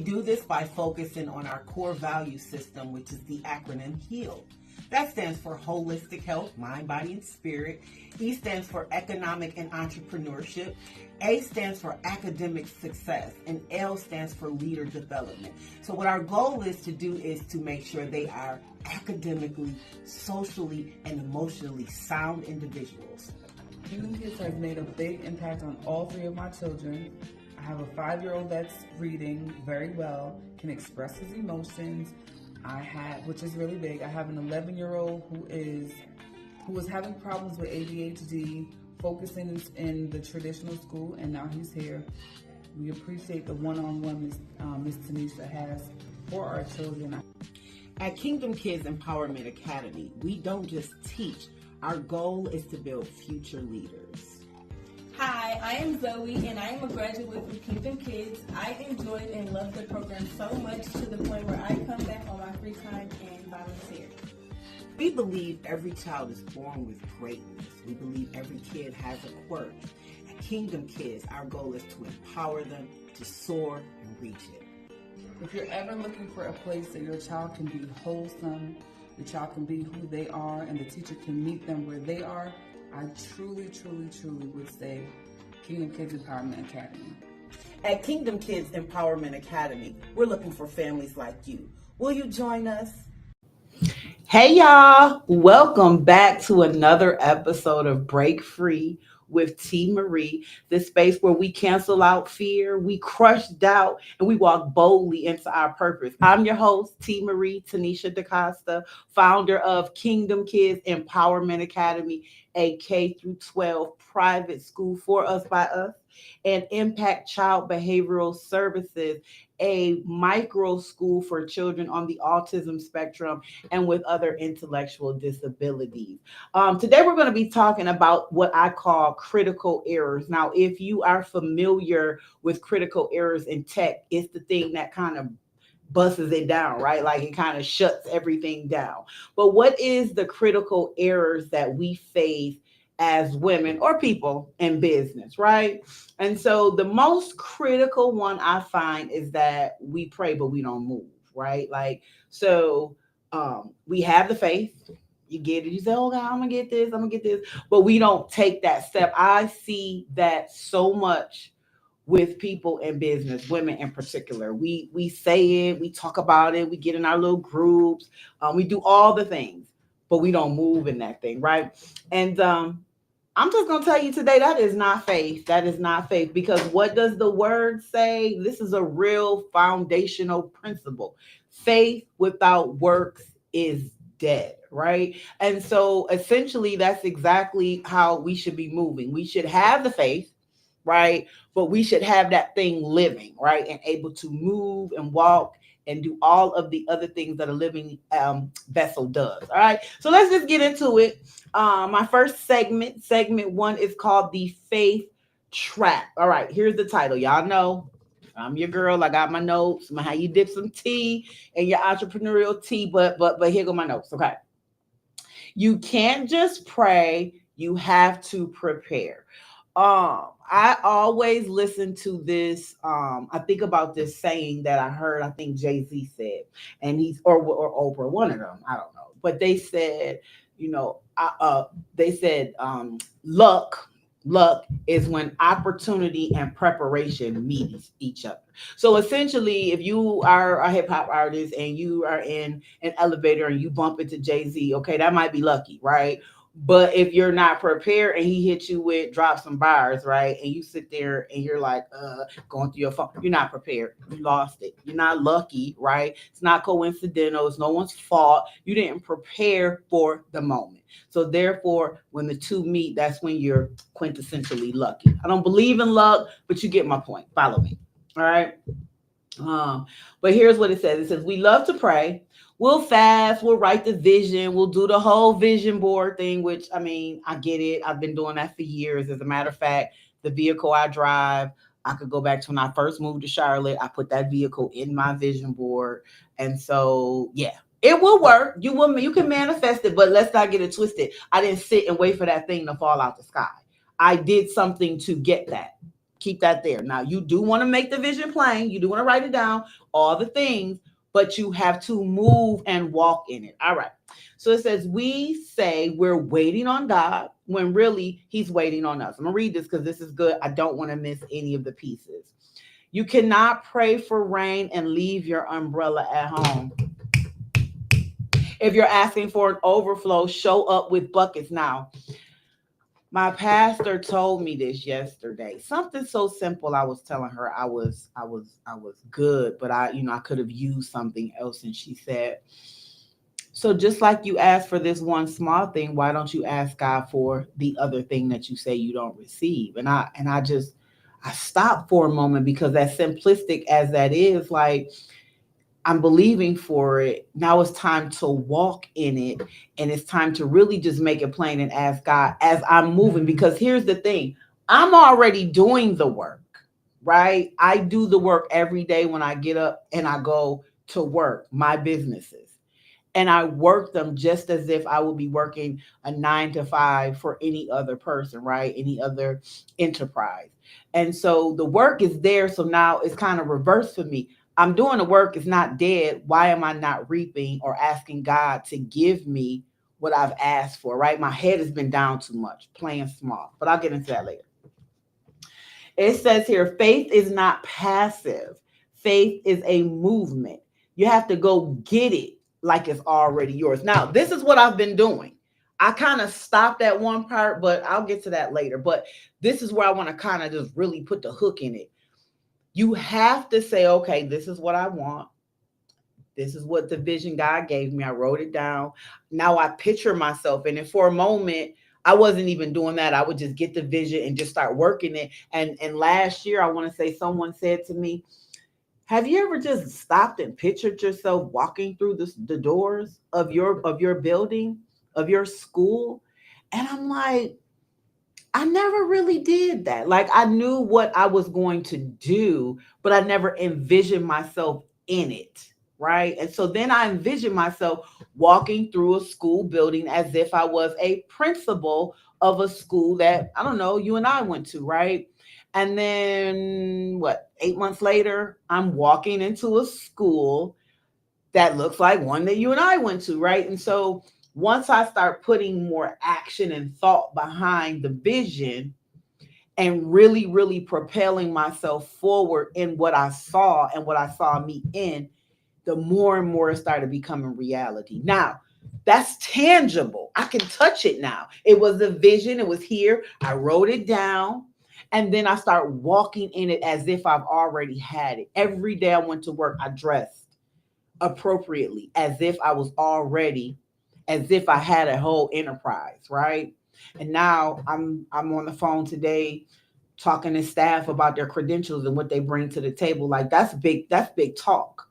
do this by focusing on our core value system, which is the acronym HEAL. That stands for Holistic Health, Mind, Body, and Spirit. E stands for Economic and Entrepreneurship. A stands for Academic Success. And L stands for Leader Development. So what our goal is to do is to make sure they are academically, socially, and emotionally sound individuals. Kingdom Kids has made a big impact on all three of my children. I have a 5-year-old that's reading very well, can express his emotions. Which is really big. I have an 11-year-old who was having problems with ADHD, focusing in the traditional school, and now he's here. We appreciate the one-on-one Miss Tanisha has for our children. At Kingdom Kids Empowerment Academy, we don't just teach. Our goal is to build future leaders. Hi, I am Zoe, and I am a graduate of Kingdom Kids. I enjoyed and loved the program so much to the point where I come back on my free time and volunteer. We believe every child is born with greatness. We believe every kid has a quirk. At Kingdom Kids, our goal is to empower them to soar and reach it. If you're ever looking for a place that your child can be wholesome, your child can be who they are, and the teacher can meet them where they are, I truly would say Kingdom Kids Empowerment Academy. At Kingdom Kids Empowerment Academy, we're looking for families like you. Will you join us? Hey y'all, welcome back to another episode of Break Free with T. Marie, the space where we cancel out fear, we crush doubt, and we walk boldly into our purpose. I'm your host, T. Marie Tanisha DaCosta, founder of Kingdom Kids Empowerment Academy, a K-12 private school for us by us, and Impact Child Behavioral Services, a micro school for children on the autism spectrum and with other intellectual disabilities. Today, we're going to be talking about what I call critical errors. Now, if you are familiar with critical errors in tech, it's the thing that kind of busts it down, right? Like it kind of shuts everything down. But what is the critical errors that we face as women or people in business, right? And so the most critical one I find is that we pray, but we don't move, right? Like, so we have the faith, you get it, you say, oh God, I'm gonna get this, but we don't take that step. I see that so much with people in business, women in particular. We say it, we talk about it, we get in our little groups, we do all the things, but we don't move in that thing, right? And I'm just going to tell you today, that is not faith. That is not faith, because what does the word say? This is a real foundational principle. Faith without works is dead, right? And so essentially, that's exactly how we should be moving. We should have the faith, right? But we should have that thing living, right? And able to move and walk and do all of the other things that a living vessel does. All right. So let's just get into it. My first segment 1 is called the faith trap. All right. Here's the title. Y'all know I'm your girl. I got my notes. How you dip some tea in your entrepreneurial tea, but here go my notes. Okay. You can't just pray. You have to prepare. I always listen to this. I think about this saying that I heard, I think Jay-Z said, and or Oprah, one of them, I don't know. But they said, luck is when opportunity and preparation meet each other. So essentially, if you are a hip hop artist and you are in an elevator and you bump into Jay-Z, okay, that might be lucky, right? But if you're not prepared and he hits you with drop some bars, right? And you sit there and you're like, going through your phone, you're not prepared. You lost it. You're not lucky, right? It's not coincidental. It's no one's fault. You didn't prepare for the moment. So therefore, when the two meet, that's when you're quintessentially lucky. I don't believe in luck, but you get my point. Follow me. All right. But here's what it says. It says, we love to pray. We'll fast, we'll write the vision, we'll do the whole vision board thing, which, I mean, I get it. I've been doing that for years. As a matter of fact, the vehicle I drive, I could go back to when I first moved to Charlotte. I put that vehicle in my vision board. And so, yeah, it will work. You can manifest it, but let's not get it twisted. I didn't sit and wait for that thing to fall out the sky. I did something to get that. Keep that there. Now, you do want to make the vision plain. You do want to write it down, all the things, but you have to move and walk in it. All right. So it says, we say we're waiting on God when really he's waiting on us. I'm going to read this because this is good. I don't want to miss any of the pieces. You cannot pray for rain and leave your umbrella at home. If you're asking for an overflow, show up with buckets now. My pastor told me this yesterday. Something so simple. I was telling her I was good, but I could have used something else. And she said, so just like you asked for this one small thing, why don't you ask God for the other thing that you say you don't receive? And I stopped for a moment, because as simplistic as that is, like, I'm believing for it. Now it's time to walk in it. And it's time to really just make it plain and ask God as I'm moving. Because here's the thing, I'm already doing the work, right? I do the work every day when I get up and I go to work, my businesses. And I work them just as if I would be working a 9 to 5 for any other person, right? Any other enterprise. And so the work is there. So now it's kind of reversed for me. I'm doing the work, it's not dead. Why am I not reaping or asking God to give me what I've asked for, right? My head has been down too much, playing small, but I'll get into that later. It says here, faith is not passive. Faith is a movement. You have to go get it like it's already yours. Now, this is what I've been doing. I kind of stopped at one part, but I'll get to that later. But this is where I want to kind of just really put the hook in it. You have to say, okay, this is what I want. This is what the vision God gave me. I wrote it down. Now I picture myself. And for a moment, I wasn't even doing that. I would just get the vision and just start working it. And last year, I want to say someone said to me, have you ever just stopped and pictured yourself walking through the doors of your building, of your school? And I'm like, I never really did that. Like, I knew what I was going to do, but I never envisioned myself in it. Right. And so then I envisioned myself walking through a school building as if I was a principal of a school that, I don't know, you and I went to. Right. And then 8 months later, I'm walking into a school that looks like one that you and I went to. Right. And so once I start putting more action and thought behind the vision and really, really propelling myself forward in what I saw and what I saw me in, the more and more it started becoming reality. Now, that's tangible. I can touch it now. It was a vision. It was here. I wrote it down. And then I start walking in it as if I've already had it. Every day I went to work, I dressed appropriately as if I was already, as if I had a whole enterprise, right? And now I'm on the phone today talking to staff about their credentials and what they bring to the table. Like, that's big talk.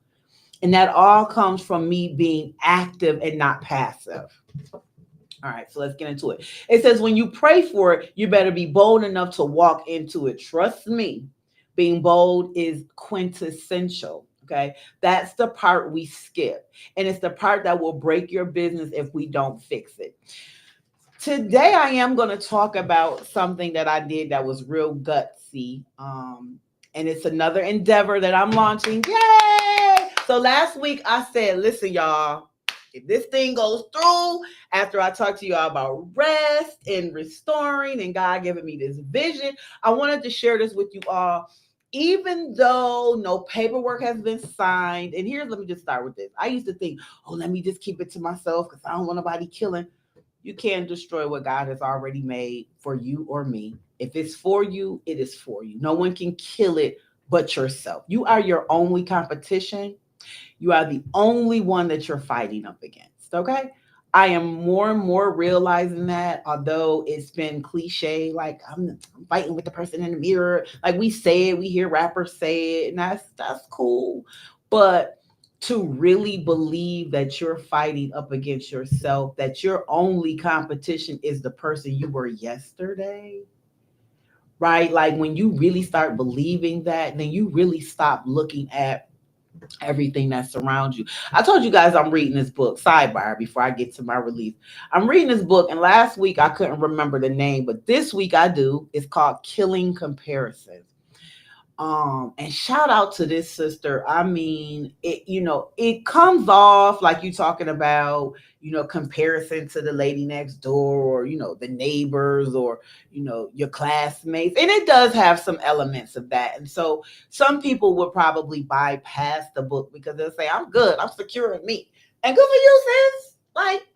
And that all comes from me being active and not passive. All right, so let's get into it. It says, when you pray for it, you better be bold enough to walk into it. Trust me, being bold is quintessential. Okay, that's the part we skip. And it's the part that will break your business if we don't fix it. Today, I am going to talk about something that I did that was real gutsy. And it's another endeavor that I'm launching. Yay! So last week I said, listen, y'all, if this thing goes through, after I talked to y'all about rest and restoring and God giving me this vision, I wanted to share this with you all. Even though no paperwork has been signed, and let me just start with this. I used to think, let me just keep it to myself because I don't want nobody killing. You can't destroy what God has already made for you or me. If it's for you, it is for you. No one can kill it but yourself. You are your only competition. You are the only one that you're fighting up against. Okay. I am more and more realizing that, although it's been cliche, like I'm fighting with the person in the mirror. Like we say it, we hear rappers say it, and that's cool. But to really believe that you're fighting up against yourself, that your only competition is the person you were yesterday, right? Like when you really start believing that, then you really stop looking at everything that surrounds you. I told you guys I'm reading this book, sidebar, before I get to my release. I'm reading this book, and last week I couldn't remember the name, but this week I do. It's called Killing Comparisons. And shout out to this sister. I mean, it comes off like you talking about, comparison to the lady next door, or, the neighbors, or, your classmates. And it does have some elements of that. And so some people would probably bypass the book because they'll say, I'm good, I'm secure in me. And good for you, sis. Like,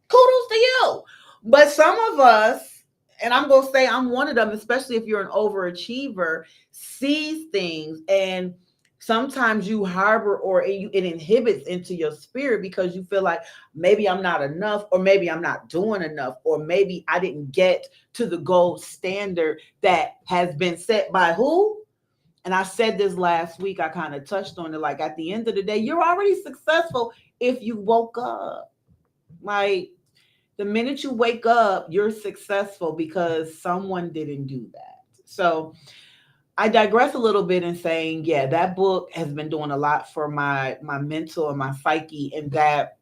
kudos to you. But some of us, and I'm going to say I'm one of them, especially if you're an overachiever, sees things, and sometimes you harbor, or it inhibits into your spirit because you feel like maybe I'm not enough, or maybe I'm not doing enough, or maybe I didn't get to the gold standard that has been set by who? And I said this last week, I kind of touched on it. Like, at the end of the day, you're already successful if you woke up. Like, the minute you wake up, you're successful because someone didn't do that. So I digress a little bit in saying, yeah, that book has been doing a lot for my mental and my psyche, and that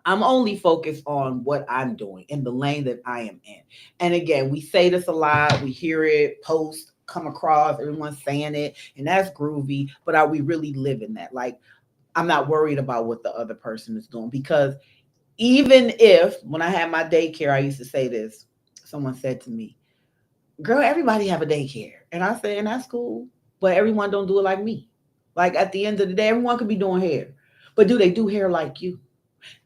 I'm only focused on what I'm doing in the lane that I am in. And again, we say this a lot, we hear it, post, come across, everyone's saying it, and that's groovy, but are we really living that? Like, I'm not worried about what the other person is doing, because even if, when I had my daycare, I used to say this. Someone said to me, girl, everybody have a daycare. And I said, and that's cool, but everyone don't do it like me. Like, at the end of the day, everyone could be doing hair, but do they do hair like you?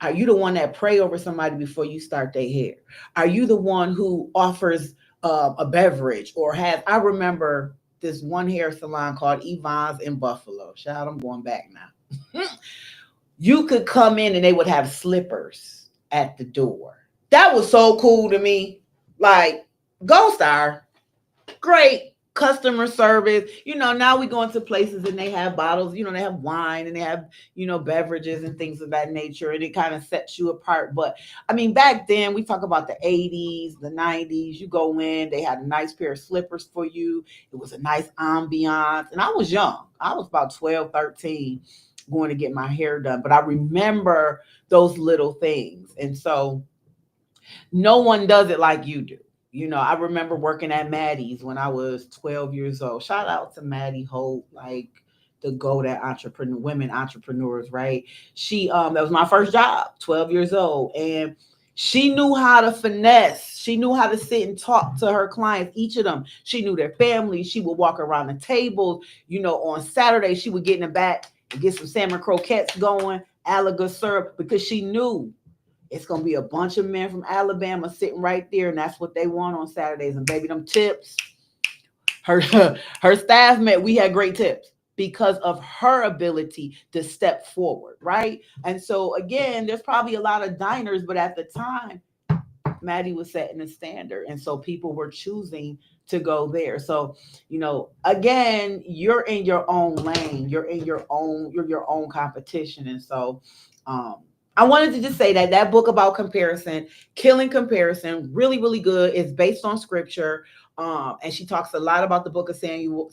Are you the one that pray over somebody before you start their hair? Are you the one who offers a beverage, or has? I remember this one hair salon called Yvonne's in Buffalo. Shout, I'm going back now. You could come in and they would have slippers at the door. That was so cool to me. Like, Gold Star, great customer service. Now we go into places and they have bottles, they have wine, and they have, beverages and things of that nature. And it kind of sets you apart. But I mean, back then, we talk about the 80s, the 90s. You go in, they had a nice pair of slippers for you. It was a nice ambiance. And I was young. I was about 12, 13, going to get my hair done. But I remember those little things. And so no one does it like you do. I remember working at Maddie's when I was 12 years old. Shout out to Maddie Holt, like the go that entrepreneur, women entrepreneurs, right? She that was my first job, 12 years old. And she knew how to finesse. She knew how to sit and talk to her clients, each of them. She knew their families. She would walk around the tables. On Saturday, she would get in the back and get some salmon croquettes going, alligator syrup, because she knew it's going to be a bunch of men from Alabama sitting right there, and that's what they want on Saturdays. And baby, them tips, her staff met, we had great tips because of her ability to step forward, right? And so, again, there's probably a lot of diners, but at the time, Maddie was setting a standard. And so people were choosing to go there. So, again, you're in your own lane. You're your own competition. And so, I wanted to just say that book about comparison, Killing Comparison, really, really good. It's based on scripture. And she talks a lot about the book of Samuel,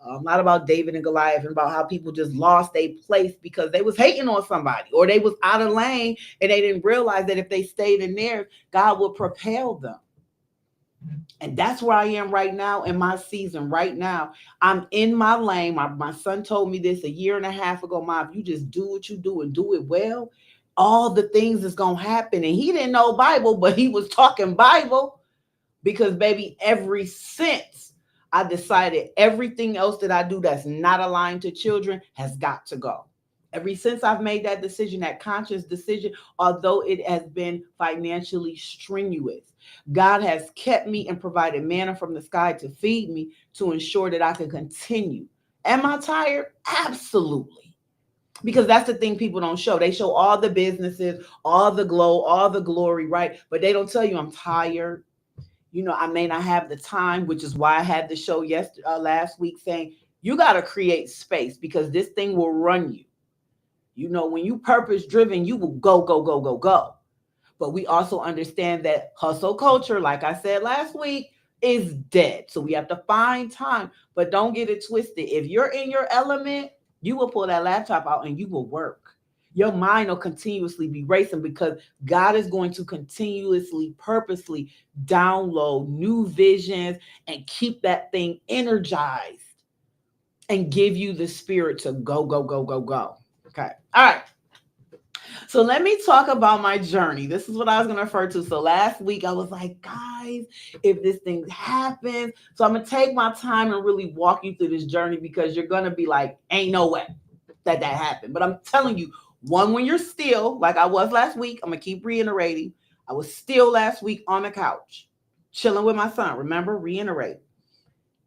a lot about David and Goliath, and about how people just lost their place because they was hating on somebody, or they was out of lane, and they didn't realize that if they stayed in there, God would propel them. And that's where I am right now in my season. Right now, I'm in my lane. My son told me this a year and a half ago. Mom, if you just do what you do and do it well, all the things is going to happen. And he didn't know Bible, but he was talking Bible because, baby, ever since I decided everything else that I do that's not aligned to children has got to go. Ever since I've made that decision, that conscious decision, although it has been financially strenuous, God has kept me and provided manna from the sky to feed me, to ensure that I can continue. Am I tired? Absolutely. Because that's the thing people don't show. They show all the businesses, all the glow, all the glory, right? But they don't tell you I'm tired. I may not have the time, which is why I had the show last week saying, you got to create space because this thing will run you. When you purpose driven, you will go, go, go, go, go. But we also understand that hustle culture, like I said last week, is dead. So we have to find time, but don't get it twisted. If you're in your element, you will pull that laptop out and you will work. Your mind will continuously be racing because God is going to continuously, purposely download new visions and keep that thing energized and give you the spirit to go, go, go, go, go. Okay. All right. So let me talk about my journey. This is what I was going to refer to. So last week I was like, guys, if this thing happens, so I'm going to take my time and really walk you through this journey, because you're going to be like, ain't no way that happened. But I'm telling you, one, when you're still, like I was last week, I'm going to keep reiterating. I was still last week on the couch, chilling with my son. Remember, reiterate,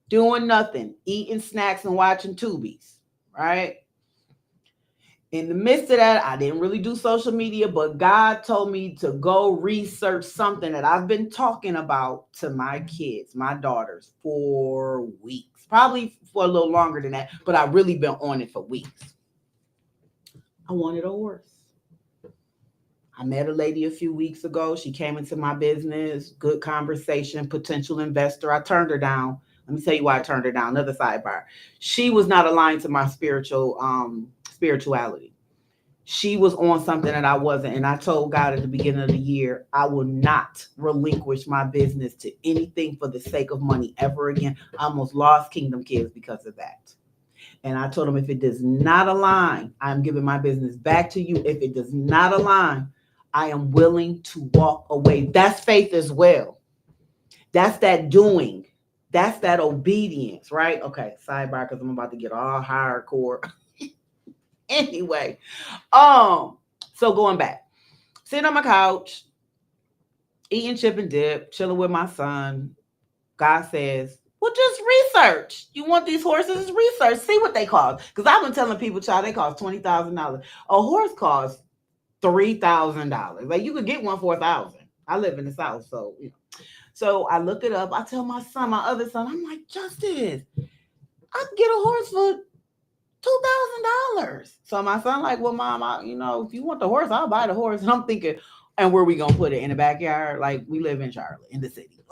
doing nothing, eating snacks and watching Tubies, right? In the midst of that, I didn't really do social media, but God told me to go research something that I've been talking about to my kids, my daughters, for weeks, probably for a little longer than that, but I've really been on it for weeks. I wanted a horse. I met a lady a few weeks ago. She came into my business, good conversation, potential investor. I turned her down. Let me tell you why I turned her down. Another sidebar. She was not aligned to my spirituality. She was on something that I wasn't. And I told God at the beginning of the year, I will not relinquish my business to anything for the sake of money ever again. I almost lost Kingdom Kids because of that. And I told him, if it does not align, I'm giving my business back to you. If it does not align, I am willing to walk away. That's faith as well. That's that doing. That's that obedience, right? Okay, sidebar, because I'm about to get all hardcore. Anyway, so going back, sitting on my couch, eating chip and dip, chilling with my son. God says, well, just research. You want these horses? Research. See what they cost. Because I've been telling people, child, they cost $20,000. A horse costs $3,000. Like, you could get one for $1,000. I live in the South, so you know. So I look it up. I tell my son, my other son, I'm like, Justice, I can get a horse for $2,000. So my son like, well, Mom, if you want the horse, I'll buy the horse. And I'm thinking, and where we gonna put it? In the backyard? Like, we live in Charlotte, in the city.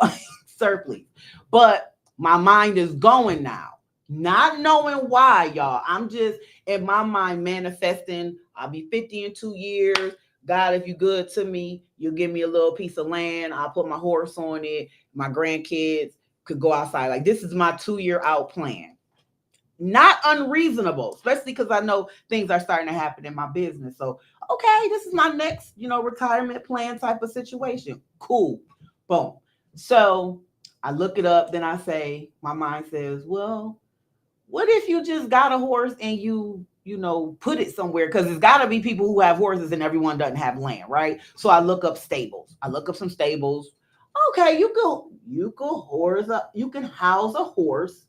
Sir, please. But my mind is going now, not knowing why, y'all. I'm just in my mind manifesting. I'll be 50 in 2 years. God, if you're good to me, you'll give me a little piece of land. I'll put my horse on it. My grandkids could go outside. Like, this is my 2-year out plan. Not unreasonable, especially because I know things are starting to happen in my business. So, okay, this is my next, retirement plan type of situation. Cool. Boom. So I look it up. Then I say, my mind says, well, what if you just got a horse and you put it somewhere? Because there's got to be people who have horses and everyone doesn't have land, right? So I look up stables. I look up some stables. Okay, you can house a horse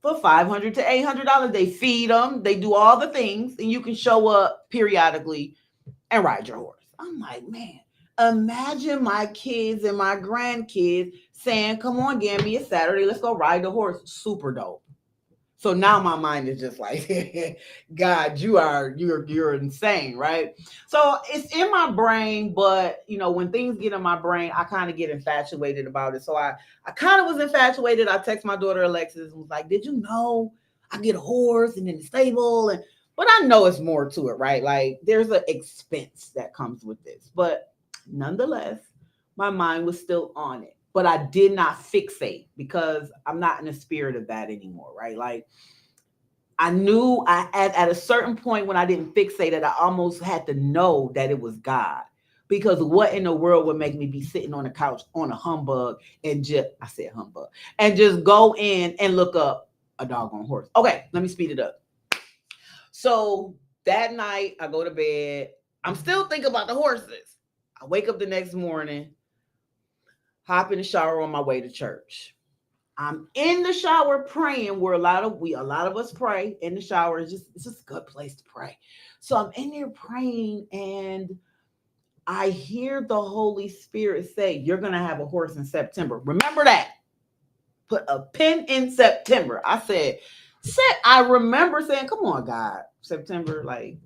for $500 to $800. They feed them, they do all the things, and you can show up periodically and ride your horse. I'm like, man, imagine my kids and my grandkids saying, come on, Gamby, it's Saturday, let's go ride the horse. Super dope. So now my mind is just like, God, you're insane, right? So it's in my brain, but when things get in my brain, I kind of get infatuated about it. So I kind of was infatuated. I text my daughter Alexis and was like, did you know I get a horse and in the stable? But I know it's more to it, right? Like, there's an expense that comes with this. But nonetheless, my mind was still on it. But I did not fixate, because I'm not in the spirit of that anymore, right? Like, I knew at a certain point when I didn't fixate it, I almost had to know that it was God. Because what in the world would make me be sitting on the couch on a humbug and just go in and look up a doggone horse? Okay, let me speed it up. So that night I go to bed. I'm still thinking about the horses. I wake up the next morning, hop in the shower on my way to church. I'm in the shower praying, where a lot of us pray in the shower. It's just a good place to pray. So I'm in there praying, and I hear the Holy Spirit say, you're going to have a horse in September. Remember that. Put a pin in September. I remember saying, come on, God, September, like,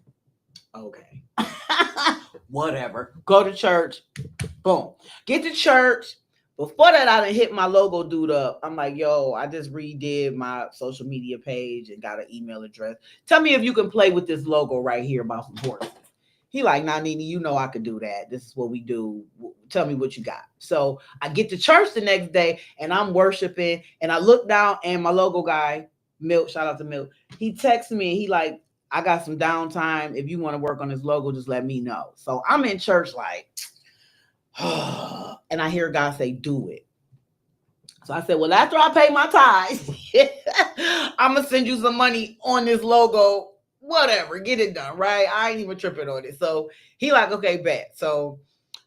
okay. Whatever. Go to church. Boom. Get to church. Before that, I done hit my logo dude up. I'm like, yo, I just redid my social media page and got an email address. Tell me if you can play with this logo right here about some horses. He like, nah, Nene, I could do that. This is what we do. Tell me what you got. So I get to church the next day, and I'm worshiping, and I look down, and my logo guy, Milk, shout out to Milk. He texted me. He like, I got some downtime. If you want to work on this logo, just let me know. So I'm in church like, and I hear God say, do it. So I said, well, after I pay my tithes, I'm going to send you some money on this logo. Whatever, get it done, right? I ain't even tripping on it. So he like, okay, bet. So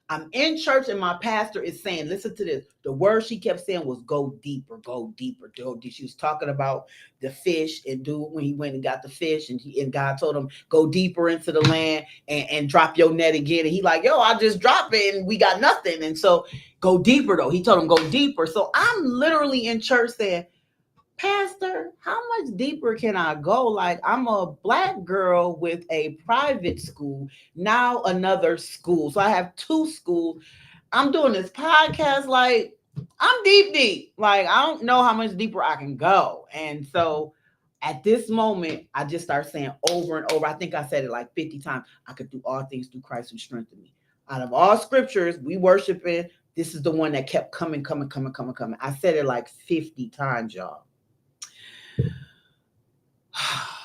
I'm in church and my pastor is saying, listen to this. The word she kept saying was go deeper, go deeper, go deeper. She was talking about the fish and when he went and got the fish and God told him, go deeper into the land and drop your net again. And he like, yo, I just dropped it and we got nothing. And so go deeper though. He told him go deeper. So I'm literally in church saying, Pastor, how much deeper can I go? Like, I'm a Black girl with a private school, now another school. So I have two schools. I'm doing this podcast. Like, I'm deep. Like, I don't know how much deeper I can go. And so at this moment, I just start saying over and over. I think I said it like 50 times. I could do all things through Christ who strengthened me. Out of all scriptures, we worshiping. This is the one that kept coming. I said it like 50 times, y'all.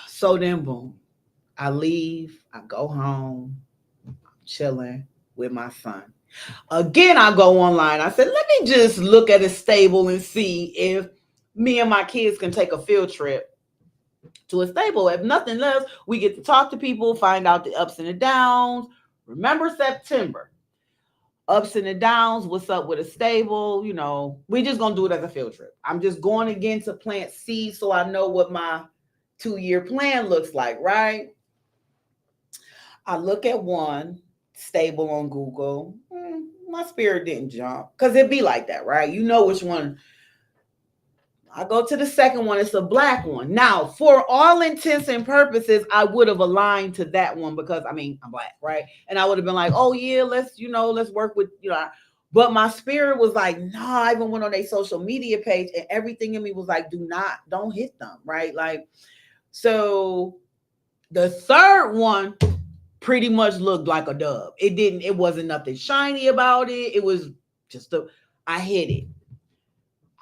So then, boom, I leave, I go home, I'm chilling with my son. Again, I go online. I said, let me just look at a stable and see if me and my kids can take a field trip to a stable. If nothing else, we get to talk to people, find out the ups and the downs. Remember September. Ups and the downs, what's up with a stable, we just gonna do it as a field trip. I'm just going again to plant seeds so I know what my 2-year plan looks like, right? I look at one stable on Google. My spirit didn't jump because it'd be like that, right? You know which one. I go to the second one. It's a Black one. Now, for all intents and purposes, I would have aligned to that one because, I'm Black, right? And I would have been like, oh, yeah, let's work with, But my spirit was like, nah, I even went on their social media page and everything in me was like, don't hit them, right? Like, so the third one pretty much looked like a dub. It wasn't nothing shiny about it. It was just I hit it.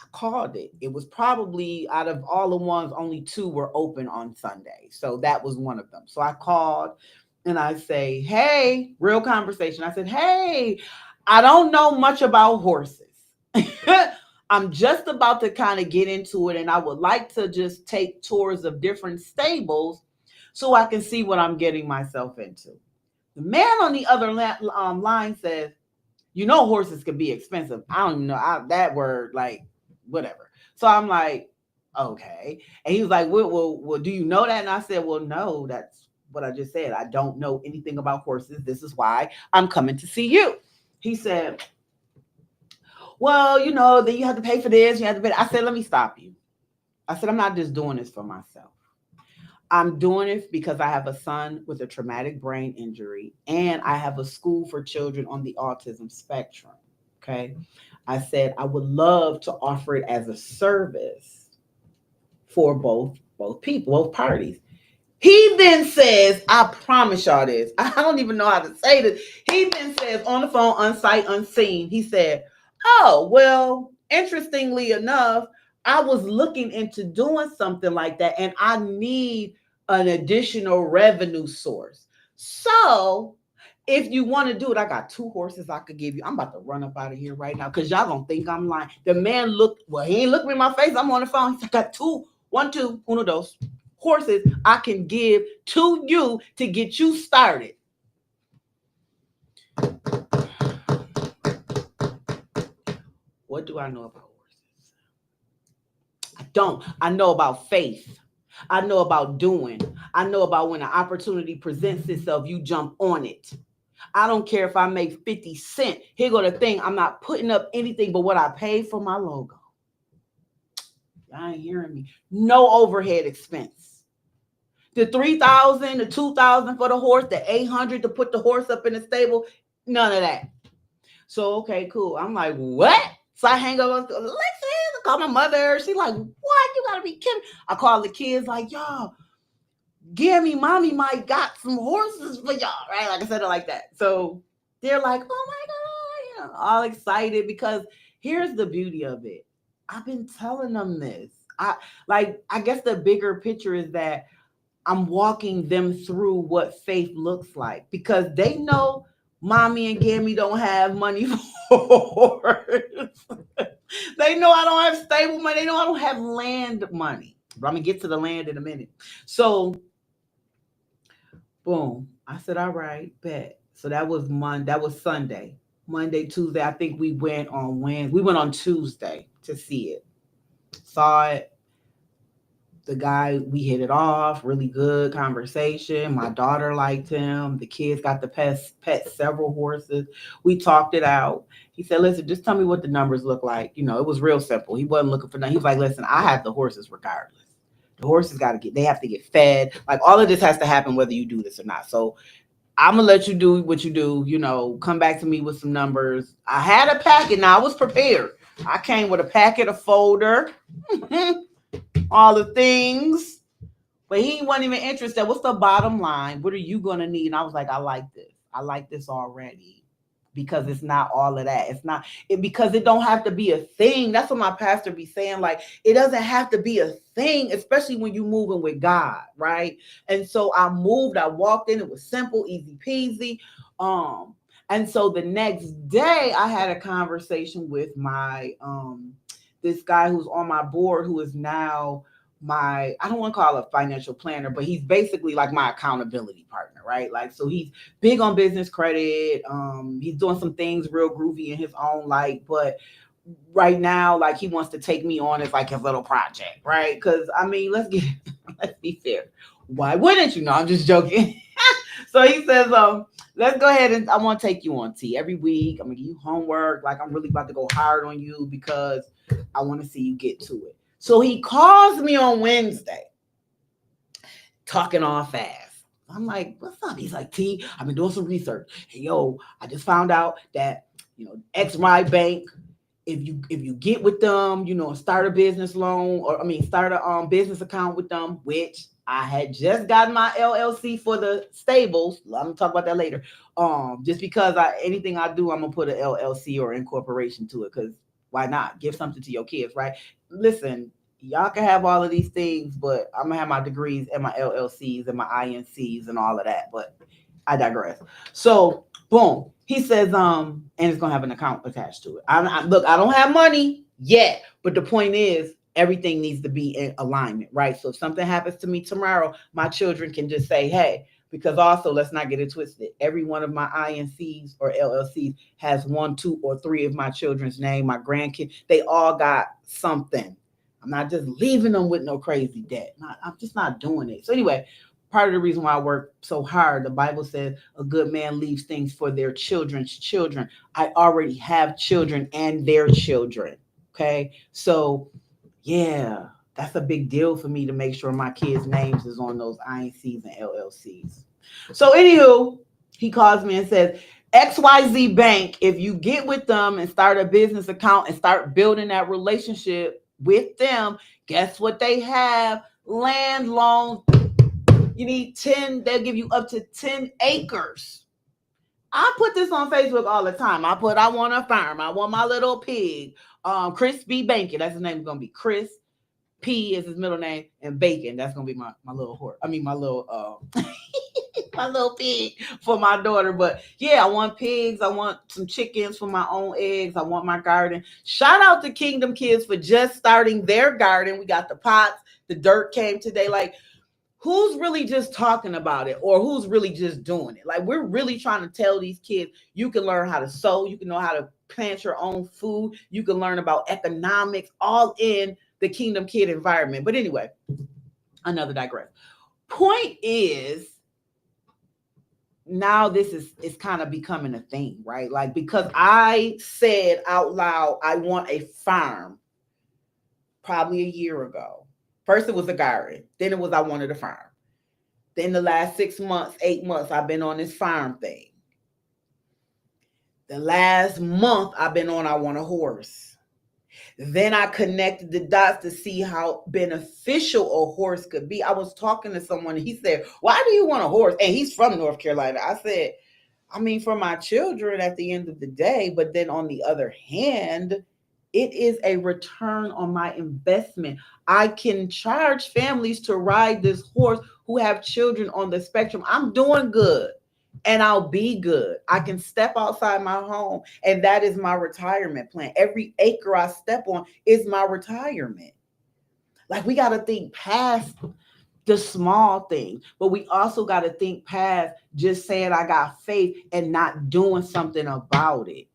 I called it. It was probably out of all the ones, only 2 were open on Sunday. So that was one of them. So I called and I say, hey, real conversation. I said, hey, I don't know much about horses. I'm just about to kind of get into it, and I would like to just take tours of different stables so I can see what I'm getting myself into. The man on the other line says, horses can be expensive. I don't even know that word, like, whatever. So I'm like, okay. And he was like, well, do you know that? And I said, well, no, that's what I just said. I don't know anything about horses. This is why I'm coming to see you. He said, well, then you have to pay for this. You have to pay. I said, let me stop you. I said, I'm not just doing this for myself. I'm doing it because I have a son with a traumatic brain injury and I have a school for children on the autism spectrum. Okay. I said, I would love to offer it as a service for both people, both parties. He then says, I promise y'all this. I don't even know how to say this. He then says on the phone, unsight, unseen, he said, oh, well, interestingly enough, I was looking into doing something like that and I need an additional revenue source. So if you want to do it, I got 2 horses I could give you. I'm about to run up out of here right now because y'all gonna think I'm lying. The man he ain't looking me in my face. I'm on the phone. He's got 2, 1, 2, uno, dos horses I can give to you to get you started. What do I know about horses? I don't. I know about faith. I know about doing. I know about when an opportunity presents itself, you jump on it. I don't care if I make 50 cents. Here go the thing. I'm not putting up anything but what I paid for my logo. Y'all ain't hearing me. No overhead expense. The $3,000, the $2,000 for the horse, the $800 to put the horse up in the stable, none of that. So, okay, cool. I'm like, what? So I hang up, Alexis, I call my mother. She's like, what? You gotta be kidding. I call the kids like, y'all, Gammy, mommy might got some horses for y'all, right? Like I said it like that. So they're like, oh my God, all excited because here's the beauty of it. I've been telling them this. I guess the bigger picture is that I'm walking them through what faith looks like because they know mommy and Gammy don't have money for they know I don't have stable money. They know I don't have land money. But I'm gonna get to the land in a minute. So boom. I said, all right, bet. So that was that was Sunday. Monday, Tuesday. I think we went on Wednesday. We went on Tuesday to see it. Saw it. The guy, we hit it off, really good conversation. My daughter liked him. The kids got to pet several horses. We talked it out. He said, listen, just tell me what the numbers look like. It was real simple. He wasn't looking for nothing. He was like, listen, I have the horses regardless. The horses they have to get fed. Like all of this has to happen whether you do this or not. So I'm gonna let you do what you do, come back to me with some numbers. I had a packet. Now I was prepared. I came with a packet, a folder. All the things, but he wasn't even interested. What's the bottom line? What are you going to need? And I was like, I like this. I like this already because it's not all of that. It's not because it don't have to be a thing. That's what my pastor be saying. Like, it doesn't have to be a thing, especially when you're moving with God. Right. And so I walked in, it was simple, easy peasy. And so the next day I had a conversation with my, this guy who's on my board, who is now I don't want to call it a financial planner, but he's basically like my accountability partner, right? Like, so he's big on business credit. He's doing some things real groovy in his own light, but right now, like he wants to take me on as like his little project, right? Because let's be fair. Why wouldn't you? No, I'm just joking. So he says, let's go ahead and I want to take you on T every week. I'm gonna give you homework. Like I'm really about to go hard on you because I want to see you get to it. So he calls me on Wednesday, talking all fast. I'm like, what's up? He's like, T, I've been doing some research. Hey, yo, I just found out that, XY Bank, if you get with them, start a business loan start a business account with them, which I had just gotten my LLC for the stables. I'm gonna talk about that later. Just because anything I do, I'm gonna put an LLC or incorporation to it because why not? Give something to your kids, right? Listen, y'all can have all of these things, but I'm gonna have my degrees and my LLCs and my INCs and all of that. But I digress. So boom, he says, and it's gonna have an account attached to it. Look, I don't have money yet, but the point is everything needs to be in alignment, right? So if something happens to me tomorrow, my children can just say, hey, because also let's not get it twisted. Every one of my INCs or LLCs has 1, 2, or 3 of my children's name, my grandkids, they all got something. I'm not just leaving them with no crazy debt. I'm just not doing it. So anyway, part of the reason why I work so hard, the Bible says a good man leaves things for their children's children. I already have children and their children. Okay. So yeah, that's a big deal for me to make sure my kids' names is on those INCs and LLCs. So anywho, he calls me and says, XYZ Bank, if you get with them and start a business account and start building that relationship with them, guess what they have? Land loans. You need 10, they'll give you up to 10 acres. I put this on Facebook all the time. I want a farm. I want my little pig. Chris B. Bacon. That's his name. Is going to be Chris. P is his middle name. And Bacon. That's going to be my little horse. My little my little pig for my daughter. But yeah, I want pigs. I want some chickens for my own eggs. I want my garden. Shout out to Kingdom Kids for just starting their garden. We got the pots. The dirt came today. Like, who's really just talking about it or who's really just doing it? Like, we're really trying to tell these kids, you can learn how to sew. You can know how to plant your own food. You can learn about economics, all in the Kingdom Kid environment. But anyway, another digress. Point is, now this is kind of becoming a thing, right? Like, because I said out loud, I want a farm probably a year ago. First, it was a garden. Then it was I wanted a farm. Then the last 6 months, 8 months, I've been on this farm thing. The last month, I've been on I want a horse. Then I connected the dots to see how beneficial a horse could be. I was talking to someone, and he said, why do you want a horse? And he's from North Carolina. I said, for my children at the end of the day. But then on the other hand, It is a return on my investment. I can charge families to ride this horse who have children on the spectrum. I'm doing good and I'll be good. I can step outside my home, and that is my retirement plan. Every acre I step on is my retirement. Like, we got to think past the small things, but we also got to think past just saying I got faith and not doing something about it.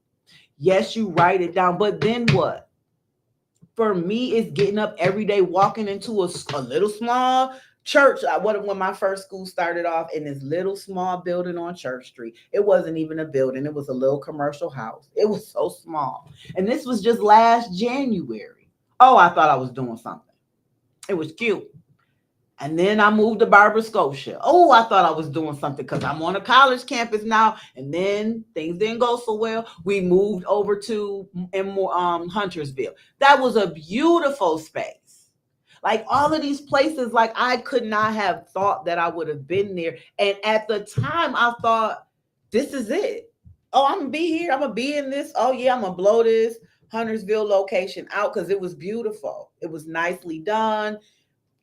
Yes, you write it down, but then what? For me, it's getting up every day, walking into a little small church. When my first school started off in this little small building on Church Street. It wasn't even a building. It was a little commercial house. It was so small. And this was just last January. Oh, I thought I was doing something. It was cute. And then I moved to Barbara Scotia. Oh, I thought I was doing something because I'm on a college campus now. And then things didn't go so well. We moved over to Huntersville. That was a beautiful space. Like, all of these places, like, I could not have thought that I would have been there. And at the time, I thought, this is it. Oh, I'm going to be here. I'm going to be in this. Oh, yeah, I'm going to blow this Huntersville location out because it was beautiful. It was nicely done.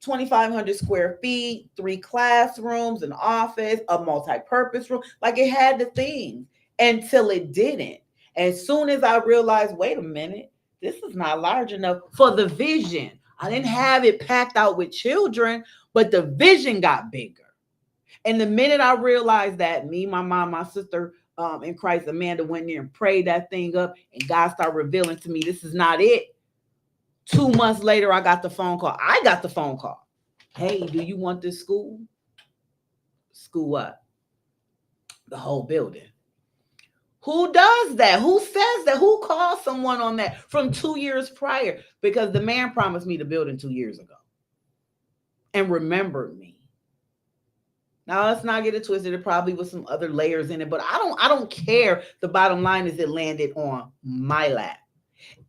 2,500 square feet, 3 classrooms, an office, a multi-purpose room. Like, it had the things until it didn't. As soon as I realized, wait a minute, this is not large enough for the vision. I didn't have it packed out with children, but the vision got bigger. And the minute I realized that, me, my mom, my sister in Christ, Amanda, went there and prayed that thing up, and God started revealing to me, this is not it. 2 months later, I got the phone call. Hey, do you want this school? School what? The whole building. Who does that? Who says that? Who calls someone on that from 2 years prior? Because the man promised me the building 2 years ago and remembered me. Now, let's not get it twisted. There probably was some other layers in it, but I don't care. The bottom line is it landed on my lap.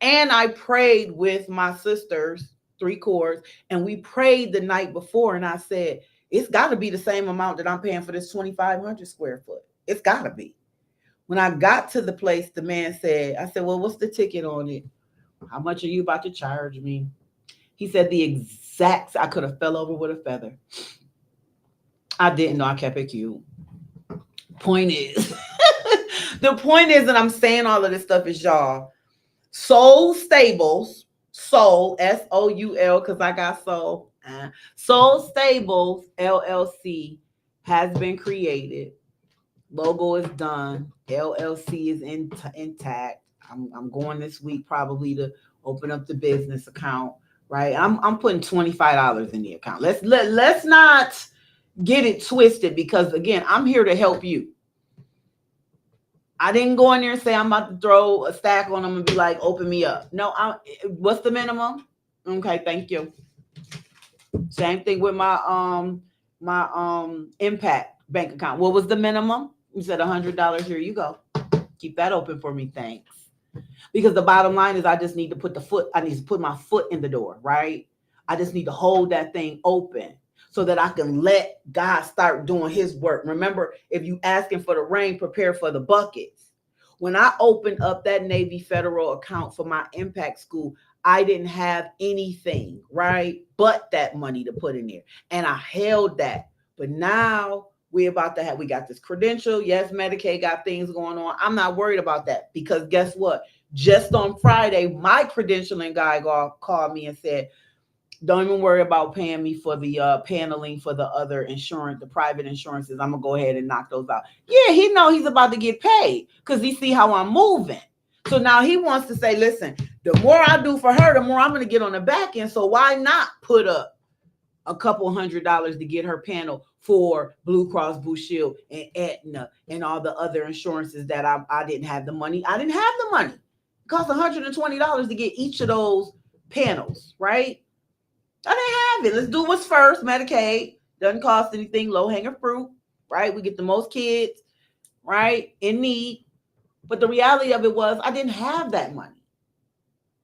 And I prayed with my sisters, 3 chords, and we prayed the night before, and I said, it's got to be the same amount that I'm paying for this 2,500 square foot. It's got to be. When I got to the place, the man said, I said, well, what's the ticket on it? How much are you about to charge me? He said the exact, I could have fell over with a feather. I didn't know. I kept it cute. Point is, the point is that I'm saying all of this stuff is, y'all, Soul Stables, Soul, S-O-U-L, because I got soul. Soul Stables, LLC, has been created. Logo is done. LLC is intact. I'm going this week probably to open up the business account, right? I'm putting $25 in the account. Let's not get it twisted, because, again, I'm here to help you. I didn't go in there and say I'm about to throw a stack on them and be like, open me up. No, what's the minimum? Okay, thank you. Same thing with my Impact bank account. What was the minimum? You said $100. Here you go. Keep that open for me, thanks. Because the bottom line is I just need to put my foot in the door, right? I just need to hold that thing open so that I can let God start doing his work. Remember, if you asking for the rain, prepare for the buckets. When I opened up that Navy Federal account for my Impact School, I didn't have anything, right, but that money to put in there. And I held that. But now we got this credential. Yes, Medicaid got things going on. I'm not worried about that, because guess what? Just on Friday, my credentialing guy called me and said, don't even worry about paying me for the paneling for the other insurance, the private insurances. I'm going to go ahead and knock those out. Yeah, he know he's about to get paid because he see how I'm moving. So now he wants to say, listen, the more I do for her, the more I'm going to get on the back end. So why not put up a couple $100 to get her panel for Blue Cross Blue Shield and Aetna and all the other insurances that I didn't have the money. I didn't have the money. It cost $120 to get each of those panels, right? I didn't have it. Let's do what's first. Medicaid doesn't cost anything. Low hanging fruit, right? We get the most kids, right, in need. But the reality of it was I didn't have that money.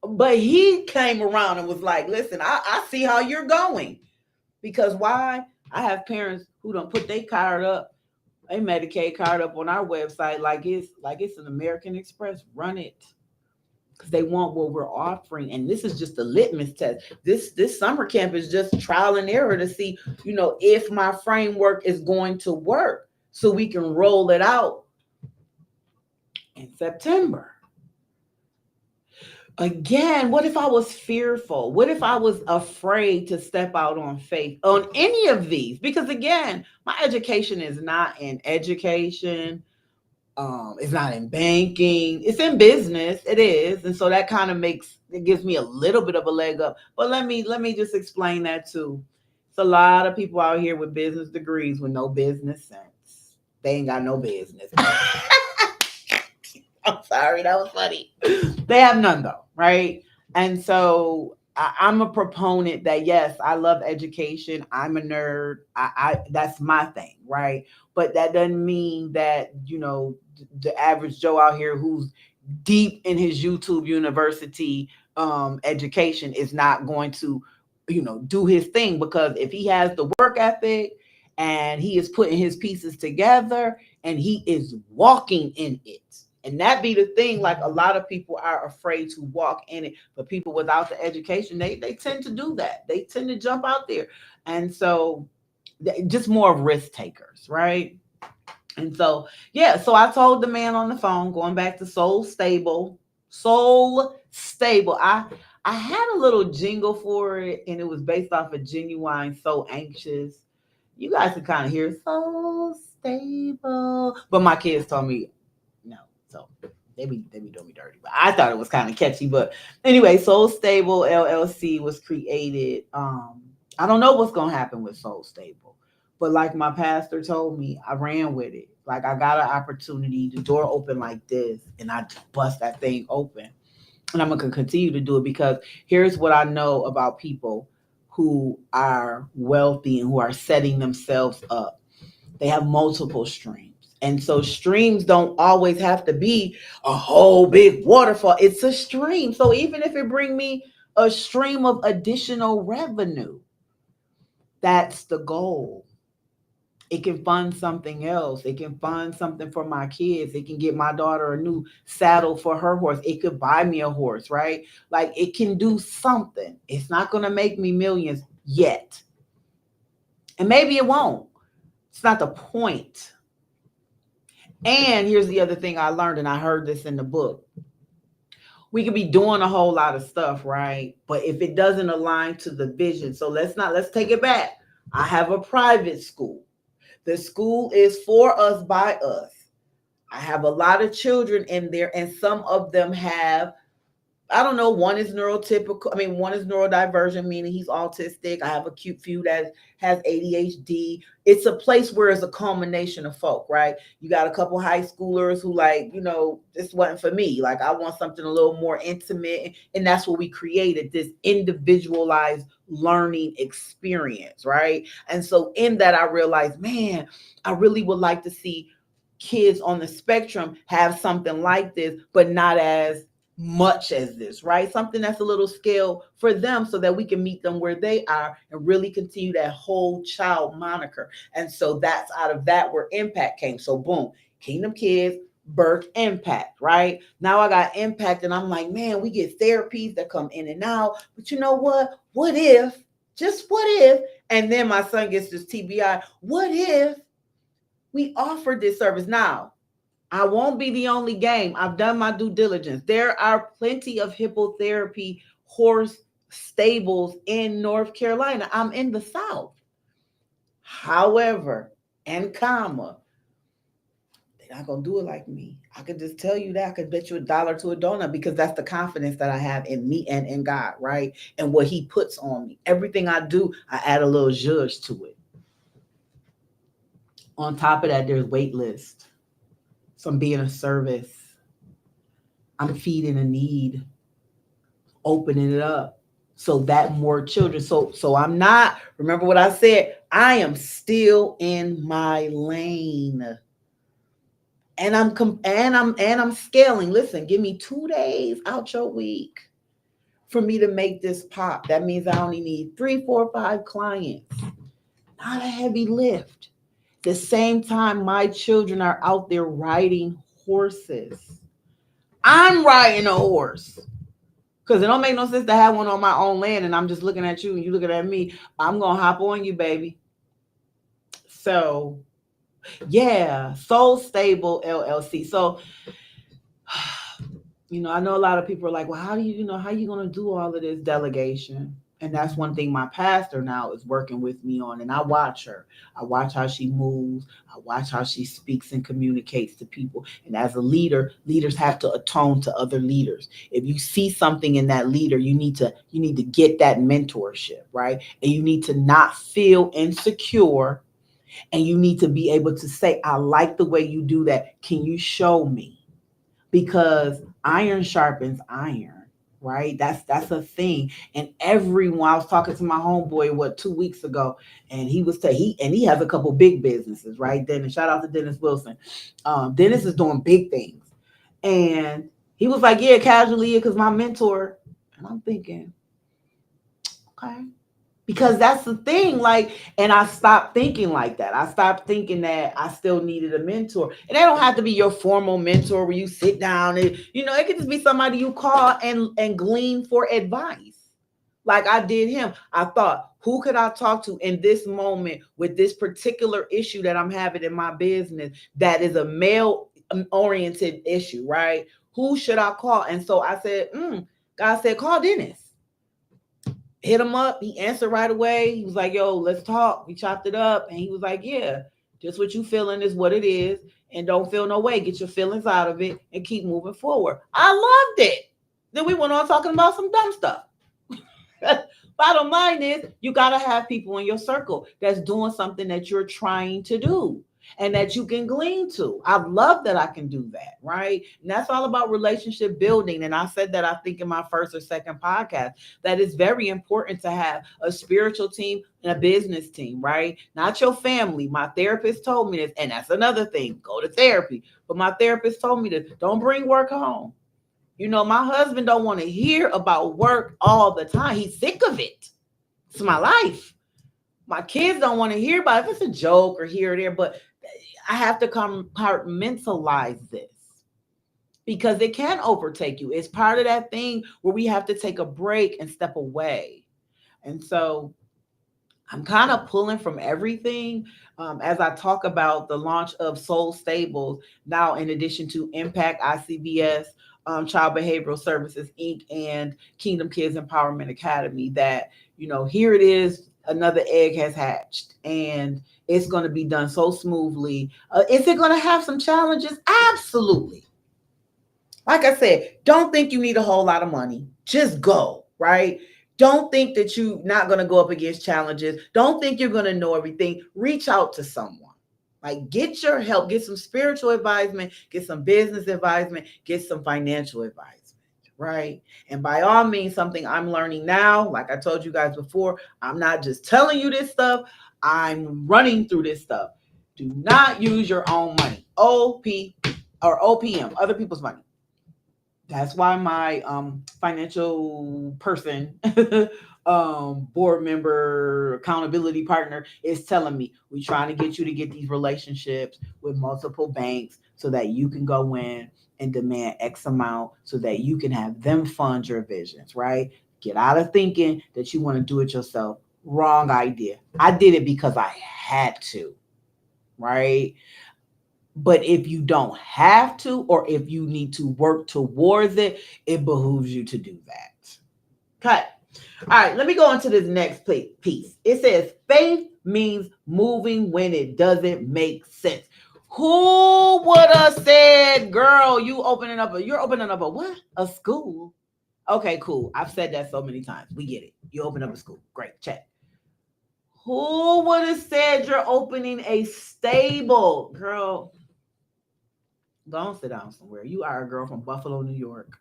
But he came around and was like, listen, I see how you're going. Because why? I have parents who don't put their card up, a Medicaid card up on our website like it's an American Express. Run it. because they want what we're offering. And this is just a litmus test. This summer camp is just trial and error to see, if my framework is going to work so we can roll it out in September. Again, what if I was fearful? What if I was afraid to step out on faith on any of these? Because again, my education is not in education. It's not in banking. It's in business. It is. And so that kind of gives me a little bit of a leg up. But let me just explain that too. It's a lot of people out here with business degrees with no business sense. They ain't got no business. I'm sorry, that was funny. They have none though, right? And so I'm a proponent that yes, I love education. I'm a nerd. I that's my thing, right? But that doesn't mean that the average Joe out here who's deep in his YouTube university education is not going to do his thing, because if he has the work ethic and he is putting his pieces together and he is walking in it. And that be the thing, like a lot of people are afraid to walk in it, but people without the education, they tend to do that. They tend to jump out there. And so just more of risk takers, right? And so, yeah, so I told the man on the phone, going back to Soul Stable. I had a little jingle for it, and it was based off of Genuine So Anxious. You guys can kind of hear So Stable. But my kids told me no. So they be doing me dirty. But I thought it was kind of catchy. But anyway, Soul Stable LLC was created. I don't know what's gonna happen with Soul Stable. But like my pastor told me, I ran with it. Like I got an opportunity, the door opened like this, and I just bust that thing open. And I'm gonna continue to do it, because here's what I know about people who are wealthy and who are setting themselves up. They have multiple streams. And so streams don't always have to be a whole big waterfall. It's a stream. So even if it bring me a stream of additional revenue, that's the goal. It can fund something else. It can fund something for my kids. It can get my daughter a new saddle for her horse. It could buy me a horse, right? Like it can do something. It's not going to make me millions yet. And maybe it won't. It's not the point. And here's the other thing I learned, and I heard this in the book. We could be doing a whole lot of stuff, right? But if it doesn't align to the vision, so let's take it back. I have a private school. The school is for us, by us. I have a lot of children in there, and some of them have, I don't know, one is neurotypical. One is neurodivergent, meaning he's autistic. I have a cute few that has ADHD. It's a place where it's a culmination of folk, right? You got a couple high schoolers who this wasn't for me. Like I want something a little more intimate. And that's what we created, this individualized learning experience, right? And so in that, I realized, man, I really would like to see kids on the spectrum have something like this, but not as much as this, right? Something that's a little scale for them so that we can meet them where they are and really continue that whole child moniker. And so that's out of that where impact came. So boom, Kingdom Kids, birth impact, right? Now I got impact, and I'm like, man, we get therapies that come in and out. But you know what? What if, just what if, and then my son gets this TBI, what if we offered this service? Now, I won't be the only game. I've done my due diligence. There are plenty of hippotherapy horse stables in North Carolina. I'm in the South. However, they're not going to do it like me. I could just tell you that. I could bet you $1 to a donut, because that's the confidence that I have in me and in God, right? And what he puts on me. Everything I do, I add a little zhuzh to it. On top of that, there's wait list. So I'm being a service. I'm feeding a need, opening it up so that more children. So I'm not, remember what I said, I am still in my lane. And I'm scaling. Listen, give me 2 days out your week for me to make this pop. That means I only need 3, 4, 5 clients. Not a heavy lift. The same time my children are out there riding horses, I'm riding a horse. Because it don't make no sense to have one on my own land and I'm just looking at you and you looking at me. I'm going to hop on you, baby. So, yeah, Soul Stable LLC. So, I know a lot of people are like, well, how are you going to do all of this delegation? And that's one thing my pastor now is working with me on. And I watch her. I watch how she moves. I watch how she speaks and communicates to people. And as a leader, leaders have to atone to other leaders. If you see something in that leader, you need to get that mentorship, right? And you need to not feel insecure. And you need to be able to say, I like the way you do that. Can you show me? Because iron sharpens iron, right? That's a thing. And everyone, I was talking to my homeboy 2 weeks ago, and he has a couple big businesses, right? Dennis, shout out to Dennis Wilson. Dennis is doing big things, and he was like, yeah, casually, because my mentor. And I'm thinking, okay, because that's the thing. Like, and I stopped thinking like that. I stopped thinking that I still needed a mentor. And they don't have to be your formal mentor where you sit down and, it could just be somebody you call and glean for advice. Like I did him. I thought, who could I talk to in this moment with this particular issue that I'm having in my business that is a male oriented issue, right? Who should I call? And so I said, God said, call Dennis. Hit him up. He answered right away. He was like, yo, let's talk. We chopped it up. And he was like, yeah, just what you feeling is what it is. And don't feel no way. Get your feelings out of it and keep moving forward. I loved it. Then we went on talking about some dumb stuff. Bottom line is, you got to have people in your circle that's doing something that you're trying to do and that you can glean to. I love that I can do that, right? And that's all about relationship building. And I said that, I think, in my first or second podcast, that it's very important to have a spiritual team and a business team, right? Not your family. My therapist told me this, and that's another thing. Go to therapy. But my therapist told me this. Don't bring work home. My husband don't want to hear about work all the time. He's sick of it. It's my life. My kids don't want to hear about it if it's a joke or here or there, but I have to compartmentalize this because it can overtake you. It's part of that thing where we have to take a break and step away. And so I'm kind of pulling from everything as I talk about the launch of Soul Stables now, in addition to Impact ICBS, Child Behavioral Services Inc. and Kingdom Kids Empowerment Academy, that, here it is, another egg has hatched and it's going to be done so smoothly. Is it going to have some challenges? Absolutely. Like I said, don't think you need a whole lot of money. Just go, right? Don't think that you're not going to go up against challenges. Don't think you're going to know everything. Reach out to someone. Like, get your help, get some spiritual advisement, get some business advisement, get some financial advisement, right? And by all means, something I'm learning now, like I told you guys before, I'm not just telling you this stuff, I'm running through this stuff. Do not use your own money. OP or OPM, other people's money. That's why my financial person, board member, accountability partner is telling me, we're trying to get you to get these relationships with multiple banks so that you can go in and demand X amount so that you can have them fund your visions, right? Get out of thinking that you want to do it yourself. Wrong idea. I did it because I had to, right? But if you don't have to, or if you need to work towards it, it behooves you to do that. Okay. All right, let me go on to this next piece. It says faith means moving when it doesn't make sense. Who would have said, girl, you're opening up a what? A school? Okay, cool. I've said that so many times. We get it. You open up a school. Great, check. Who would have said you're opening a stable? Girl, don't sit down somewhere. You are a girl from Buffalo, New York.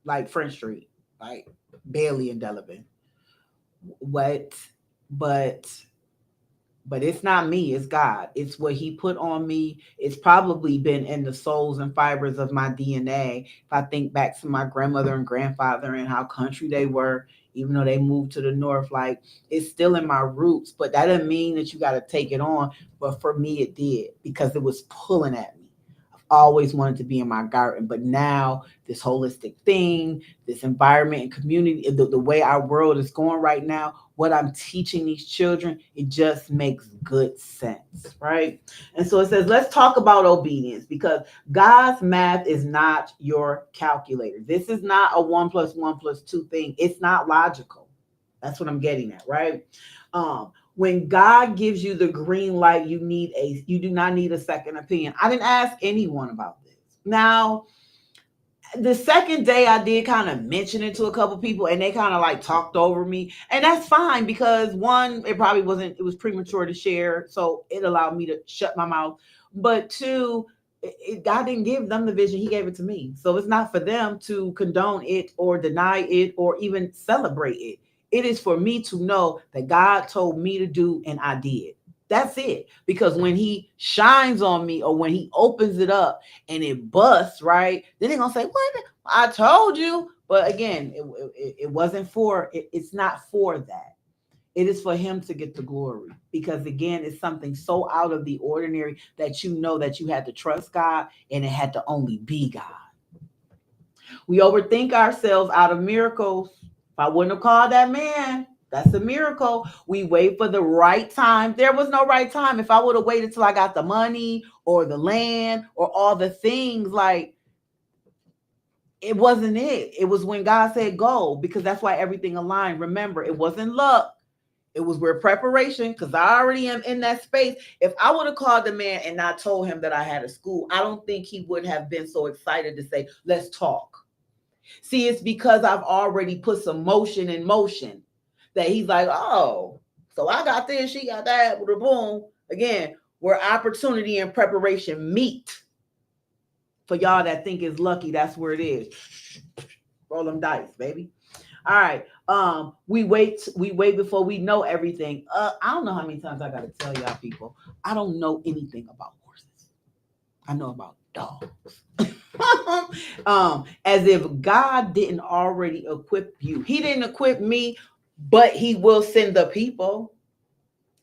Like French Street. Like Bailey and Delavan. What? But it's not me, it's God. It's what he put on me. It's probably been in the souls and fibers of my DNA. If I think back to my grandmother and grandfather and how country they were, even though they moved to the north, like, it's still in my roots. But that doesn't mean that you got to take it on. But for me, it did, because it was pulling at me. I've always wanted to be in my garden. But now this holistic thing, this environment and community, the way our world is going right now, what I'm teaching these children, it just makes good sense, right? And so it says, let's talk about obedience, because God's math is not your calculator. This is not a 1 + 1 + 2 thing. It's not logical. That's what I'm getting at, right? When God gives you the green light, you do not need a second opinion. I didn't ask anyone about this. Now, the second day I did kind of mention it to a couple people, and they kind of like talked over me, and that's fine, because one, it was premature to share, so it allowed me to shut my mouth. But two, God didn't give them the vision, he gave it to me. So it's not for them to condone it or deny it or even celebrate it. It is for me to know that God told me to do, and I did. That's it. Because when he shines on me, or when he opens it up and it busts, right? Then they're gonna say, "What? I told you." But again, it wasn't for it. It's not for that. It is for him to get the glory. Because again, it's something so out of the ordinary that you know that you had to trust God, and it had to only be God. We overthink ourselves out of miracles. If I wouldn't have called that man, that's a miracle. We wait for the right time. There was no right time. If I would have waited till I got the money or the land or all the things, like, it wasn't it. It was when God said go, because that's why everything aligned. Remember, it wasn't luck. It was where preparation, because I already am in that space. If I would have called the man and not told him that I had a school, I don't think he would have been so excited to say, let's talk. See, it's because I've already put some motion in motion that he's like, oh, so I got this, she got that, boom. Again, where opportunity and preparation meet. For y'all that think it's lucky, that's where it is. Roll them dice, baby. All right. We wait before we know everything. I don't know how many times I gotta tell y'all people, I don't know anything about horses. I know about dogs. As if God didn't already equip you. He didn't equip me, but he will send the people.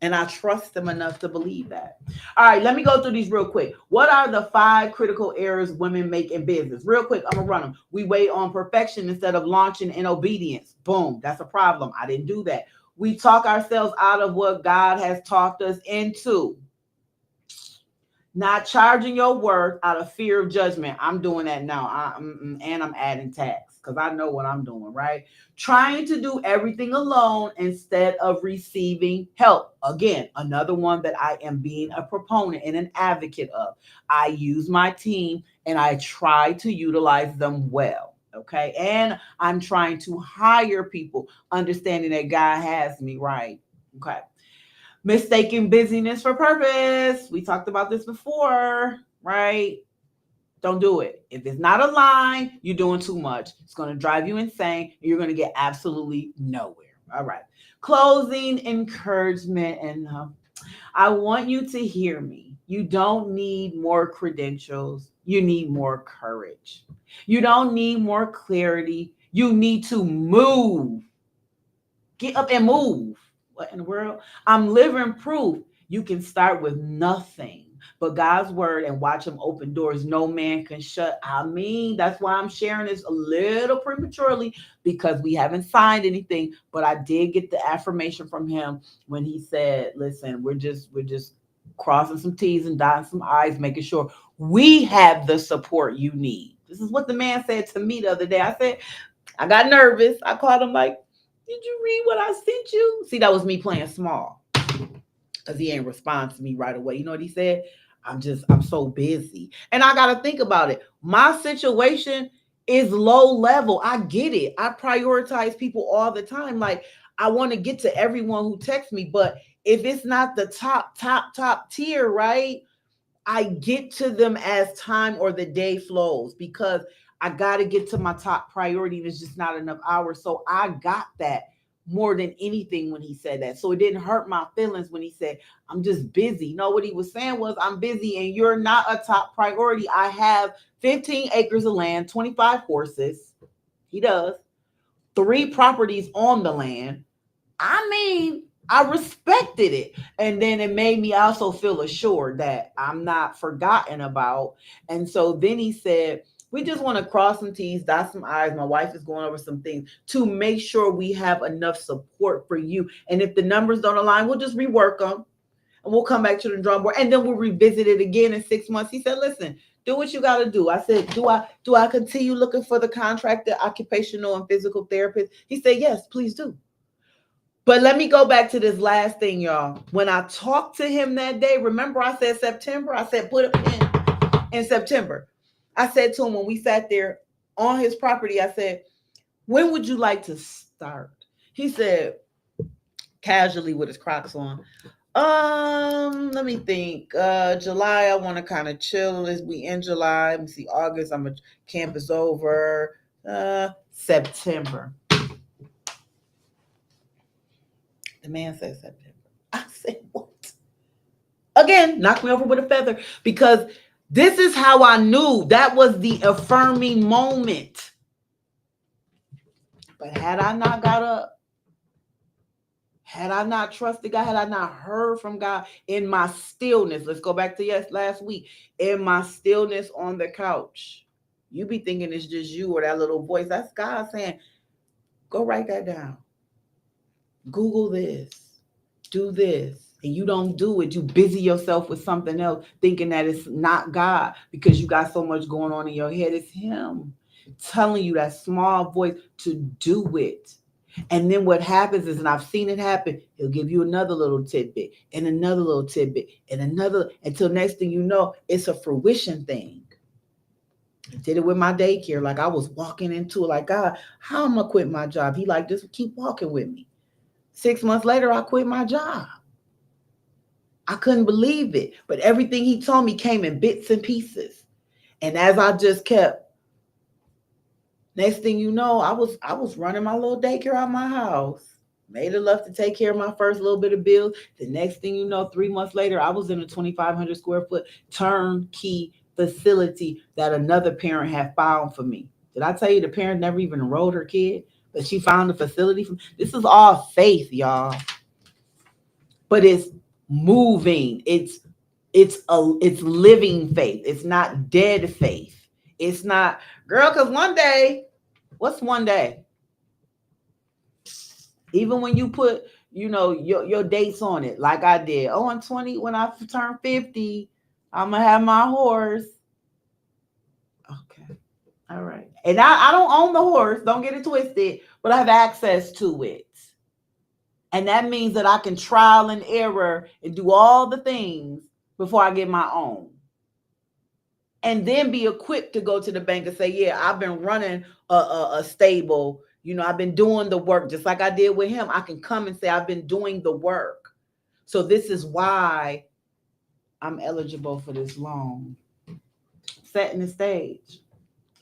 And I trust them enough to believe that. All right, let me go through these real quick. What are the 5 critical errors women make in business? Real quick, I'm going to run them. We wait on perfection instead of launching in obedience. Boom, that's a problem. I didn't do that. We talk ourselves out of what God has talked us into. Not charging your worth out of fear of judgment. I'm doing that now. And I'm adding tax because I know what I'm doing, right? Trying to do everything alone instead of receiving help. Again, another one that I am being a proponent and an advocate of. I use my team and I try to utilize them well. Okay. And I'm trying to hire people, understanding that God has me, right? Okay. Mistaking busyness for purpose. We talked about this before, right? Don't do it. If it's not aligned, you're doing too much. It's going to drive you insane. And you're going to get absolutely nowhere. All right. Closing encouragement. And I want you to hear me. You don't need more credentials. You need more courage. You don't need more clarity. You need to move. Get up and move. What in the world? I'm living proof. You can start with nothing but God's word and watch him open doors no man can shut. I mean, that's why I'm sharing this a little prematurely, because we haven't signed anything, but I did get the affirmation from him when he said, listen, we're just crossing some T's and dotting some I's, making sure we have the support you need. This is what the man said to me the other day. I said, I got nervous. I called him like, did you read what I sent you? See, that was me playing small because he ain't respond to me right away. You know what he said? I'm so busy. And I got to think about it. My situation is low level. I get it. I prioritize people all the time. Like, I want to get to everyone who texts me, but if it's not the top tier, right? I get to them as time or the day flows, because I got to get to my top priority. There's just not enough hours. So I got that more than anything when he said that. So it didn't hurt my feelings when he said, I'm just busy. No, what he was saying was, I'm busy and you're not a top priority. I have 15 acres of land, 25 horses. He does. 3 properties on the land. I mean, I respected it. And then it made me also feel assured that I'm not forgotten about. And so then he said, we just want to cross some T's, dot some I's. My wife is going over some things to make sure we have enough support for you. And if the numbers don't align, we'll just rework them and we'll come back to the drawing board and then we'll revisit it again in 6 months. He said, listen, do what you got to do. I said, do I continue looking for the contracted occupational and physical therapist? He said, yes, please do. But let me go back to this last thing, y'all. When I talked to him that day, remember I said September? I said put it in September. I said to him when we sat there on his property, I said, when would you like to start? He said, casually with his Crocs on, let me think. July, I want to kind of chill as we in July. Let me see, August, camp is over. September. The man said September. I said, what? Again, knock me over with a feather, because this is how I knew that was the affirming moment. But had I not got up, had I not trusted God, had I not heard from God in my stillness, let's go back to last week, in my stillness on the couch, you be thinking it's just you or that little voice. That's God saying, go write that down. Google this, do this, and you don't do it. You busy yourself with something else, thinking that it's not God because you got so much going on in your head. It's him telling you, that small voice, to do it. And then what happens is, and I've seen it happen, he'll give you another little tidbit and another little tidbit and another, until next thing you know, it's a fruition thing. I did it with my daycare. Like, I was walking into it like, God, how am I quit my job? He like, just keep walking with me. 6 months later, I quit my job. I couldn't believe it. But everything he told me came in bits and pieces. And as I just kept, next thing you know, I was running my little daycare out of my house. Made enough to take care of my first little bit of bills. The next thing you know, 3 months later, I was in a 2,500 square foot turnkey facility that another parent had found for me. Did I tell you the parent never even enrolled her kid? But she found a facility. This is all faith, y'all. But it's moving. It's living faith. It's not dead faith. It's not, girl, because one day, what's one day? Even when you put, your dates on it, like I did. Oh, in 20, when I turn 50, I'm going to have my horse. Okay. All right. And I don't own the horse. Don't get it twisted. But I have access to it. And that means that I can trial and error and do all the things before I get my own. And then be equipped to go to the bank and say, yeah, I've been running a stable. I've been doing the work just like I did with him. I can come and say, I've been doing the work. So this is why I'm eligible for this loan. Setting the stage.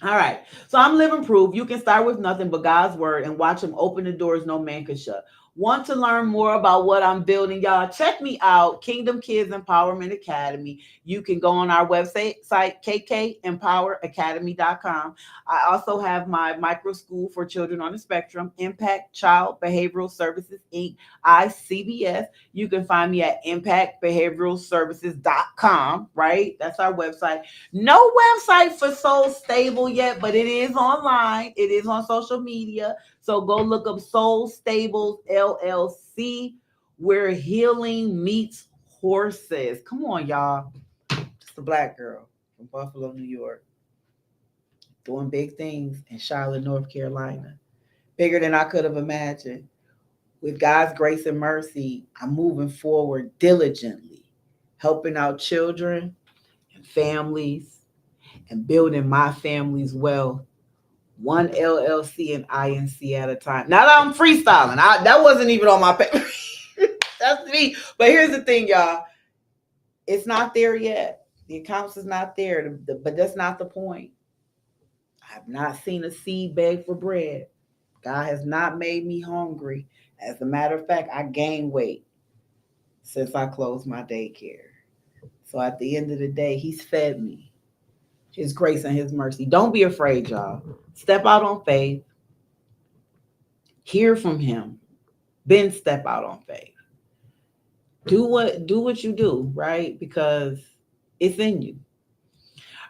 All right. So I'm living proof. You can start with nothing but God's word and watch him open the doors no man can shut. Want to learn more about what I'm building, y'all? Check me out, Kingdom Kids Empowerment Academy. You can go on our website, kkempoweracademy.com. I also have my micro school for children on the spectrum, Impact Child Behavioral Services, Inc., ICBS. You can find me at impactbehavioralservices.com, right? That's our website. No website for Soul Stable yet, but it is online. It is on social media. So go look up Soul Stables LLC, where healing meets horses. Come on, y'all. Just a Black girl from Buffalo, New York, doing big things in Charlotte, North Carolina. Bigger than I could have imagined. With God's grace and mercy, I'm moving forward diligently, helping out children and families and building my family's wealth. One LLC and INC at a time. Now that I'm freestyling, that wasn't even on my paper. That's me. But here's the thing, y'all. It's not there yet. The accounts is not there, but that's not the point. I have not seen a seed beg for bread. God has not made me hungry. As a matter of fact, I gained weight since I closed my daycare. So at the end of the day, he's fed me. His grace and his mercy. Don't be afraid, y'all. Step out on faith. Hear from him. Then step out on faith. do what you do, right? Because it's in you.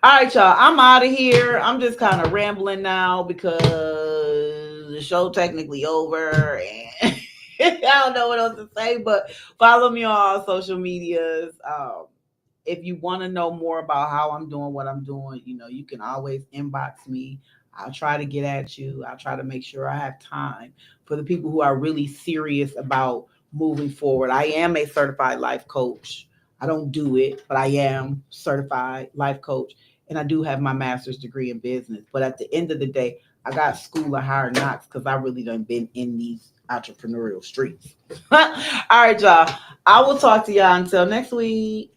All right, y'all. I'm out of here. I'm just kind of rambling now because the show technically over and I don't know what else to say, but follow me on all social medias. If you want to know more about how I'm doing what I'm doing, you can always inbox me. I'll try to get at you. I'll try to make sure I have time for the people who are really serious about moving forward. I am a certified life coach. I don't do it, but I am certified life coach. And I do have my master's degree in business. But at the end of the day, I got school of hard knocks because I really done been in these entrepreneurial streets. All right, y'all. I will talk to y'all until next week.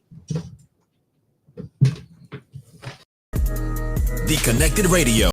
The Connected Radio.